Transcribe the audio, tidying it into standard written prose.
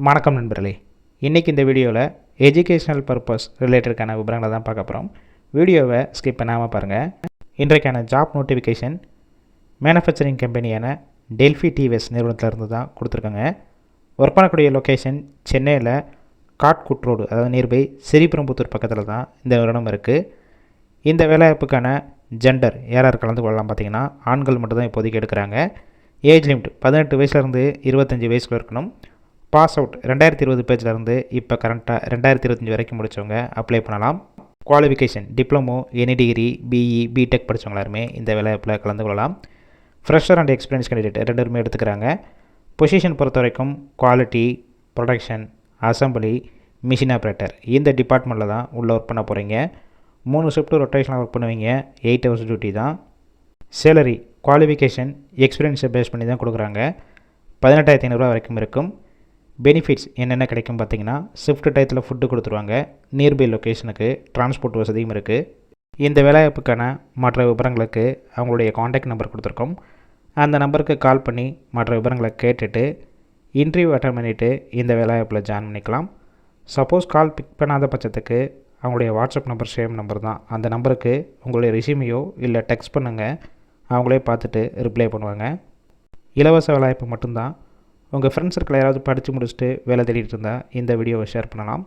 வணக்கம் நண்பர்களே. இன்றைக்கி இந்த வீடியோவில் எஜுகேஷ்னல் பர்பஸ் ரிலேட்டடுக்கான விவரங்களை தான் பார்க்க போகிறோம். வீடியோவை ஸ்கிப் பண்ணாமல் பாருங்கள். இன்றைக்கான ஜாப் நோட்டிஃபிகேஷன் மேனுஃபேக்சரிங் கம்பெனியான டெல்ஃபி டிவிஎஸ் நிறுவனத்திலிருந்து தான் கொடுத்துருக்காங்க. ஒர்க் பண்ணக்கூடிய லொக்கேஷன் சென்னையில் காட்குட் ரோடு, அதாவது நியர்பை ஸ்ரீபெரும்புத்தூர் பக்கத்தில் தான் இந்த நிறுவனம் இருக்குது. இந்த வேலைவாய்ப்புக்கான ஜெண்டர் யார் கலந்து கொள்ளலாம் பார்த்தீங்கன்னா, ஆண்கள் மட்டும்தான் இப்போதைக்கு எடுக்கிறாங்க. ஏஜ் லிமிட் 18 வயசுலேருந்து 25 வயசுக்குள்ள இருக்கணும். பாஸ் அவுட் 2020 பேஜ்லேருந்து இப்போ கரண்ட்டாக 2025 வரைக்கும் முடித்தவங்க அப்ளை பண்ணலாம். Qualification diploma, any degree, BE, BTech படித்தவங்க எல்லாருமே இந்த வேலைவாய்ப்பில் கலந்து கொள்ளலாம். ஃப்ரெஷர் அண்ட் எக்ஸ்பீரியன்ஸ் கேண்டிடேட் 2 பேருமே எடுத்துக்கிறாங்க. பொசிஷன் பொறுத்த வரைக்கும் quality, production, assembly, machine operator இந்த டிபார்ட்மெண்ட்டில் தான் உள்ளே ஒர்க் பண்ண போகிறீங்க. 3 ஷிஃப்ட்டு ரொட்டேஷனாக ஒர்க் பண்ணுவீங்க. 8 ஹவர்ஸ் டியூட்டி தான். சேலரி குவாலிஃபிகேஷன் எக்ஸ்பீரியன்ஸை பேஸ் பண்ணி தான் கொடுக்குறாங்க. 18,500 வரைக்கும் இருக்கும். பெனிஃபிட்ஸ் என்னென்ன கிடைக்கும் பார்த்தீங்கன்னா, ஷிஃப்ட் டயத்தில் ஃபுட்டு கொடுத்துருவாங்க. நியர்பை லொக்கேஷனுக்கு டிரான்ஸ்போர்ட் வசதியும் இருக்குது. இந்த வேலைவாய்ப்புக்கான மற்ற விவரங்களுக்கு அவங்களுடைய காண்டாக்ட் நம்பர் கொடுத்துருக்கோம். அந்த நம்பருக்கு கால் பண்ணி மற்ற விவரங்களை கேட்டுட்டு இன்டர்வியூ அட்டன் பண்ணிவிட்டு இந்த வேலைவாய்ப்பில் ஜாயின் பண்ணிக்கலாம். சப்போஸ் கால் பிக் பண்ணாத பட்சத்துக்கு அவங்களுடைய வாட்ஸ்அப் நம்பர் சேம் நம்பர் தான். அந்த நம்பருக்கு உங்களுடைய ரெஸ்யூமையோ இல்லை டெக்ஸ்ட் பண்ணுங்கள். அவங்களே பார்த்துட்டு ரிப்ளை பண்ணுவாங்க. இலவச வேலைவாய்ப்பு மட்டும்தான். உங்கள் ஃப்ரெண்ட்ஸ் சர்க்கிள் யாராவது படித்து முடிச்சுட்டு வேலை தேடிட்டு இருந்தால் இந்த வீடியோவை ஷேர் பண்ணலாம்.